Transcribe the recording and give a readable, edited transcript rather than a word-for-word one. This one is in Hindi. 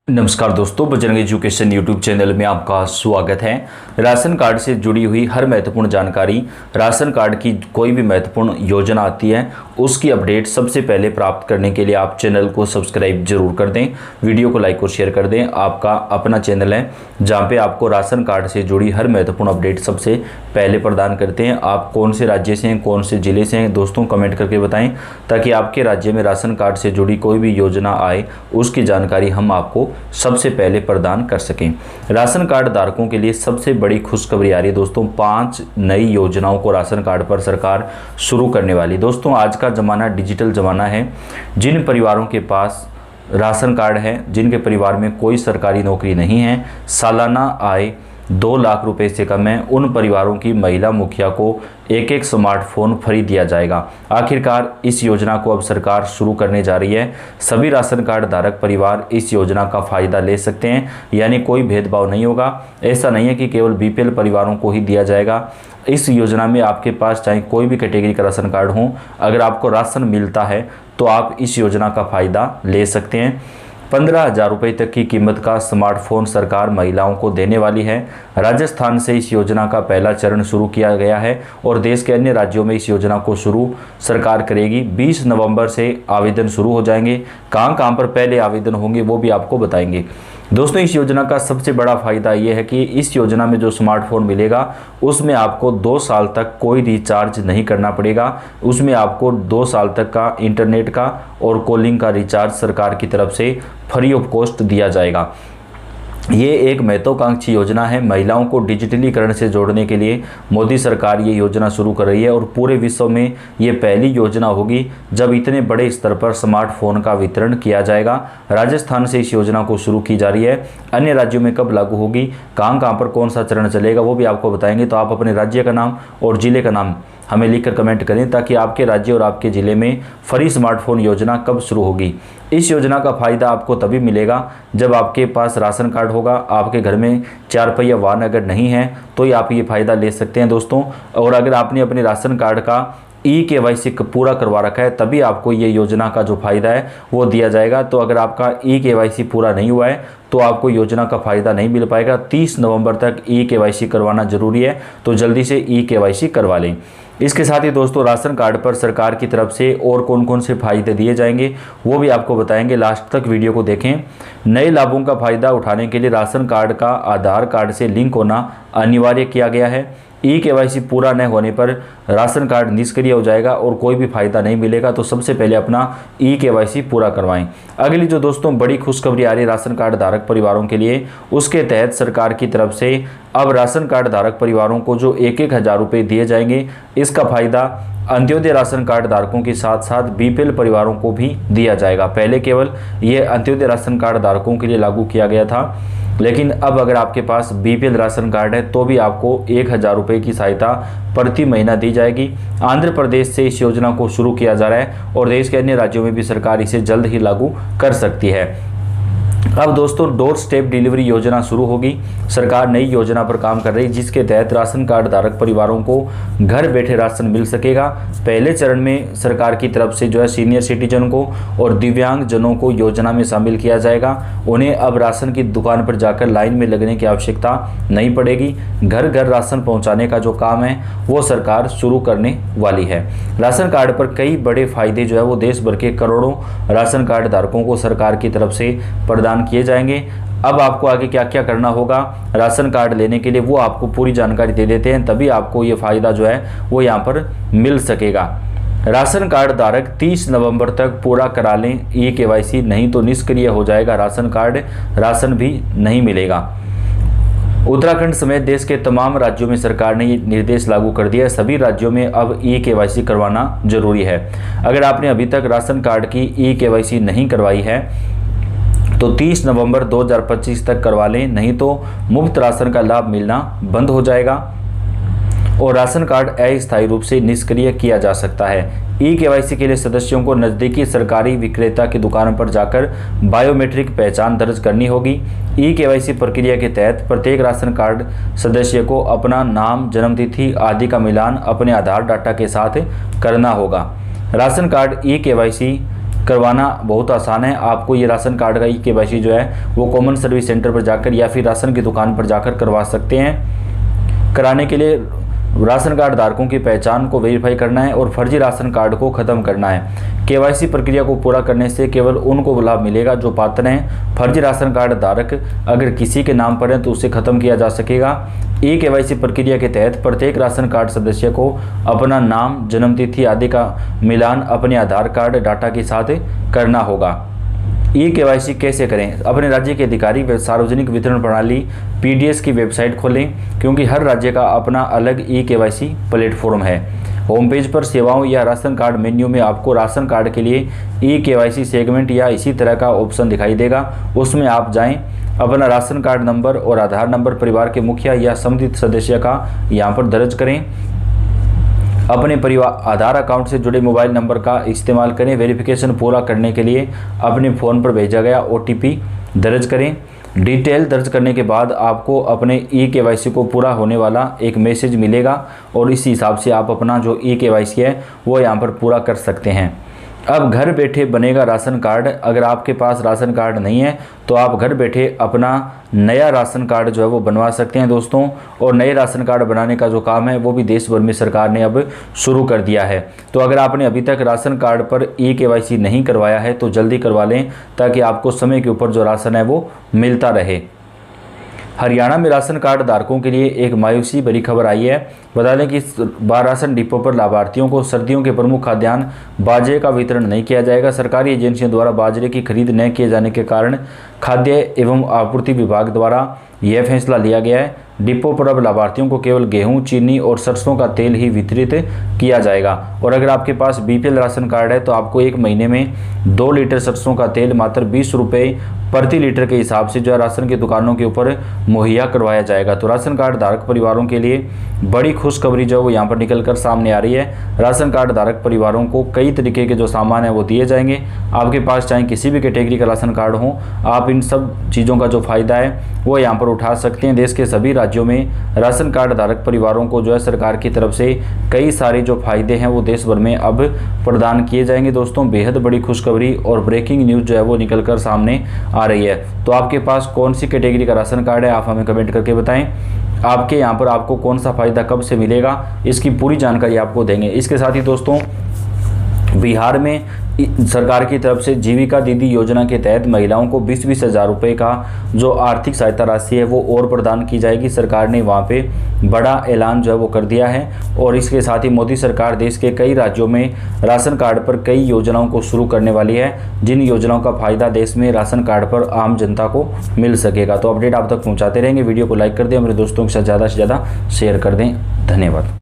नमस्कार दोस्तों, बजरंग एजुकेशन यूट्यूब चैनल में आपका स्वागत है। राशन कार्ड से जुड़ी हुई हर महत्वपूर्ण जानकारी, राशन कार्ड की कोई भी महत्वपूर्ण योजना आती है उसकी अपडेट सबसे पहले प्राप्त करने के लिए आप चैनल को सब्सक्राइब जरूर कर दें, वीडियो को लाइक और शेयर कर दें। आपका अपना चैनल है जहां पे आपको राशन कार्ड से जुड़ी हर महत्वपूर्ण अपडेट सबसे पहले प्रदान करते हैं। आप कौन से राज्य से हैं, कौन से ज़िले से हैं दोस्तों, कमेंट करके बताएँ ताकि आपके राज्य में राशन कार्ड से जुड़ी कोई भी योजना आए उसकी जानकारी हम आपको सबसे पहले प्रदान कर सकें। राशन कार्ड धारकों के लिए सबसे बड़ी खुशखबरी आ रही है दोस्तों, 5 नई योजनाओं को राशन कार्ड पर सरकार शुरू करने वाली। दोस्तों, आज का ज़माना डिजिटल ज़माना है। जिन परिवारों के पास राशन कार्ड है, जिनके परिवार में कोई सरकारी नौकरी नहीं है, सालाना आय 2 लाख रुपए से कम है, उन परिवारों की महिला मुखिया को एक स्मार्टफोन फ्री दिया जाएगा। आखिरकार इस योजना को अब सरकार शुरू करने जा रही है। सभी राशन कार्ड धारक परिवार इस योजना का फ़ायदा ले सकते हैं, यानी कोई भेदभाव नहीं होगा। ऐसा नहीं है कि केवल बीपीएल परिवारों को ही दिया जाएगा। इस योजना में आपके पास चाहे कोई भी कैटेगरी का राशन कार्ड हो, अगर आपको राशन मिलता है तो आप इस योजना का फ़ायदा ले सकते हैं। 15,000 रुपये तक की कीमत का स्मार्टफोन सरकार महिलाओं को देने वाली है। राजस्थान से इस योजना का पहला चरण शुरू किया गया है और देश के अन्य राज्यों में इस योजना को शुरू सरकार करेगी। 20 नवंबर से आवेदन शुरू हो जाएंगे। कहां पर पहले आवेदन होंगे वो भी आपको बताएंगे। दोस्तों, इस योजना का सबसे बड़ा फ़ायदा ये है कि इस योजना में जो स्मार्टफोन मिलेगा उसमें आपको 2 साल तक कोई रिचार्ज नहीं करना पड़ेगा। उसमें आपको 2 साल तक का इंटरनेट का और कॉलिंग का रिचार्ज सरकार की तरफ से फ्री ऑफ कॉस्ट दिया जाएगा। ये एक महत्वाकांक्षी योजना है। महिलाओं को डिजिटलीकरण से जोड़ने के लिए मोदी सरकार ये योजना शुरू कर रही है और पूरे विश्व में ये पहली योजना होगी जब इतने बड़े स्तर पर स्मार्टफोन का वितरण किया जाएगा। राजस्थान से इस योजना को शुरू की जा रही है। अन्य राज्यों में कब लागू होगी, कहाँ पर कौन सा चरण चलेगा वो भी आपको बताएंगे। तो आप अपने राज्य का नाम और ज़िले का नाम हमें लिखकर कमेंट करें ताकि आपके राज्य और आपके ज़िले में फ्री स्मार्टफोन योजना कब शुरू होगी। इस योजना का फ़ायदा आपको तभी मिलेगा जब आपके पास राशन कार्ड होगा। आपके घर में 4 पहिया वाहन अगर नहीं है तो ही आप ये फ़ायदा ले सकते हैं दोस्तों। और अगर आपने अपने राशन कार्ड का KYC पूरा करवा रखा है तभी आपको ये योजना का जो फ़ायदा है वो दिया जाएगा। तो अगर आपका KYC पूरा नहीं हुआ है तो आपको योजना का फ़ायदा नहीं मिल पाएगा। 30 नवंबर तक KYC करवाना ज़रूरी है, तो जल्दी से KYC करवा लें। इसके साथ ही दोस्तों, राशन कार्ड पर सरकार की तरफ से और कौन कौन से फ़ायदे दिए जाएंगे वो भी आपको बताएंगे। लास्ट तक वीडियो को देखें। नए लाभों का फ़ायदा उठाने के लिए राशन कार्ड का आधार कार्ड से लिंक होना अनिवार्य किया गया है। KYC पूरा न होने पर राशन कार्ड निष्क्रिय हो जाएगा और कोई भी फ़ायदा नहीं मिलेगा। तो सबसे पहले अपना KYC पूरा करवाएं। अगली जो दोस्तों बड़ी खुशखबरी आ रही है राशन कार्ड धारक परिवारों के लिए, उसके तहत सरकार की तरफ से अब राशन कार्ड धारक परिवारों को जो 1,000 रुपये दिए जाएंगे, इसका फ़ायदा अंत्योदय राशन कार्ड धारकों के साथ साथ BPL परिवारों को भी दिया जाएगा। पहले केवल ये अंत्योदय राशन कार्ड धारकों के लिए लागू किया गया था, लेकिन अब अगर आपके पास BPL राशन कार्ड है तो भी आपको 1,000 रुपये की सहायता प्रति महीना दी जाएगी। आंध्र प्रदेश से इस योजना को शुरू किया जा रहा है और देश के अन्य राज्यों में भी सरकार इसे जल्द ही लागू कर सकती है। अब दोस्तों, डोर स्टेप डिलीवरी योजना शुरू होगी। सरकार नई योजना पर काम कर रही है जिसके तहत राशन कार्ड धारक परिवारों को घर बैठे राशन मिल सकेगा। पहले चरण में सरकार की तरफ से जो है सीनियर सिटीजन को और दिव्यांग जनों को योजना में शामिल किया जाएगा। उन्हें अब राशन की दुकान पर जाकर लाइन में लगने की आवश्यकता नहीं पड़ेगी। घर घर राशन पहुँचाने का जो काम है वो सरकार शुरू करने वाली है। राशन कार्ड पर कई बड़े फायदे जो है वो देश भर के करोड़ों राशन कार्ड धारकों को सरकार की तरफ से प्रदान किए जाएंगे। अब आपको आगे क्या क्या करना होगा राशन कार्ड लेने के लिए वो आपको पूरी जानकारी दे देते हैं, तभी आपको ये फ़ायदा जो है वो यहाँ पर मिल सकेगा। राशन कार्ड धारक 30 नवंबर तक पूरा करा लें KYC, नहीं तो निष्क्रिय हो जाएगा राशन कार्ड, राशन भी नहीं मिलेगा। उत्तराखंड समेत देश के तमाम राज्यों में सरकार ने ये निर्देश लागू कर दिया है। सभी राज्यों में अब KYC करवाना जरूरी है। अगर आपने अभी तक राशन कार्ड की KYC नहीं करवाई है तो 30 नवंबर 2025 तक करवा लें, नहीं तो मुफ्त राशन का लाभ मिलना बंद हो जाएगा और राशन कार्ड अस्थायी रूप से निष्क्रिय किया जा सकता है। KYC के लिए सदस्यों को नज़दीकी सरकारी विक्रेता की दुकान पर जाकर बायोमेट्रिक पहचान दर्ज करनी होगी। KYC प्रक्रिया के तहत प्रत्येक राशन कार्ड सदस्य को अपना नाम, जन्मतिथि आदि का मिलान अपने आधार डाटा के साथ करना होगा। राशन कार्ड KYC करवाना बहुत आसान है। आपको ये राशन कार्ड का ई-केवाईसी जो है वो कॉमन सर्विस सेंटर पर जाकर या फिर राशन की दुकान पर जाकर करवा सकते हैं। कराने के लिए राशन कार्ड धारकों की पहचान को वेरीफाई करना है और फर्जी राशन कार्ड को ख़त्म करना है। केवाईसी प्रक्रिया को पूरा करने से केवल उनको लाभ मिलेगा जो पात्र हैं। फर्जी राशन कार्ड धारक अगर किसी के नाम पर है तो उसे ख़त्म किया जा सकेगा। ई-केवाईसी प्रक्रिया के तहत प्रत्येक राशन कार्ड सदस्य को अपना नाम, जन्मतिथि आदि का मिलान अपने आधार कार्ड डाटा के साथ करना होगा। ई-केवाईसी कैसे करें? अपने राज्य के अधिकारी व सार्वजनिक वितरण प्रणाली PDS की वेबसाइट खोलें, क्योंकि हर राज्य का अपना अलग ई-केवाईसी प्लेटफॉर्म है। होम पेज पर सेवाओं या राशन कार्ड मेन्यू में आपको राशन कार्ड के लिए ई-केवाईसी सेगमेंट या इसी तरह का ऑप्शन दिखाई देगा। उसमें आप जाएं, अपना राशन कार्ड नंबर और आधार नंबर परिवार के मुखिया या संबंधित सदस्य का यहाँ पर दर्ज करें। अपने परिवार आधार अकाउंट से जुड़े मोबाइल नंबर का इस्तेमाल करें। वेरिफिकेशन पूरा करने के लिए अपने फ़ोन पर भेजा गया OTP दर्ज करें। डिटेल दर्ज करने के बाद आपको अपने ई-केवाईसी को पूरा होने वाला एक मैसेज मिलेगा और इस हिसाब से आप अपना जो ई-केवाईसी है वो यहाँ पर पूरा कर सकते हैं। अब घर बैठे बनेगा राशन कार्ड। अगर आपके पास राशन कार्ड नहीं है तो आप घर बैठे अपना नया राशन कार्ड जो है वो बनवा सकते हैं दोस्तों। और नए राशन कार्ड बनाने का जो काम है वो भी देश भर में सरकार ने अब शुरू कर दिया है। तो अगर आपने अभी तक राशन कार्ड पर ई-केवाईसी नहीं करवाया है तो जल्दी करवा लें, ताकि आपको समय के ऊपर जो राशन है वो मिलता रहे। हरियाणा में राशन कार्ड धारकों के लिए एक मायूसी भरी खबर आई है। बता दें कि राशन डिपो पर लाभार्थियों को सर्दियों के प्रमुख खाद्यान्न बाजरे का वितरण नहीं किया जाएगा। सरकारी एजेंसियों द्वारा बाजरे की खरीद न किए जाने के कारण खाद्य एवं आपूर्ति विभाग द्वारा यह फैसला लिया गया है। डिपो पर अब लाभार्थियों को केवल गेहूं, चीनी और सरसों का तेल ही वितरित किया जाएगा। और अगर आपके पास BPL राशन कार्ड है तो आपको एक महीने में 2 लीटर सरसों का तेल मात्र 20 रुपये प्रति लीटर के हिसाब से जो है राशन की दुकानों के ऊपर मुहैया करवाया जाएगा। तो राशन कार्ड धारक परिवारों के लिए बड़ी खुशखबरी जो है वो यहाँ पर निकल कर सामने आ रही है। राशन कार्ड धारक परिवारों को कई तरीके के जो सामान है वो दिए जाएंगे। आपके पास चाहे किसी भी कैटेगरी का राशन कार्ड हो, आप इन सब चीज़ों का जो फायदा है वो यहाँ पर उठा सकते हैं। देश के सभी राज्यों में राशन कार्ड धारक परिवारों को जो है सरकार की तरफ से कई सारे जो फायदे हैं वो देश भर में अब प्रदान किए जाएंगे। दोस्तों, बेहद बड़ी खुशखबरी और ब्रेकिंग न्यूज़ जो है वो निकल कर सामने आ रही है। तो आपके पास कौन सी कैटेगरी का राशन कार्ड है, आप हमें कमेंट करके बताएं। आपके यहाँ पर आपको कौन सा फ़ायदा कब से मिलेगा, इसकी पूरी जानकारी आपको देंगे। इसके साथ ही दोस्तों, बिहार में सरकार की तरफ से जीविका दीदी योजना के तहत महिलाओं को 20-20 हज़ार रुपये का जो आर्थिक सहायता राशि है वो और प्रदान की जाएगी। सरकार ने वहाँ पे बड़ा ऐलान जो है वो कर दिया है। और इसके साथ ही मोदी सरकार देश के कई राज्यों में राशन कार्ड पर कई योजनाओं को शुरू करने वाली है, जिन योजनाओं का फ़ायदा देश में राशन कार्ड पर आम जनता को मिल सकेगा। तो अपडेट आप तक पहुँचाते रहेंगे। वीडियो को लाइक कर दें, मेरे दोस्तों के साथ ज़्यादा से ज़्यादा शेयर कर दें। धन्यवाद।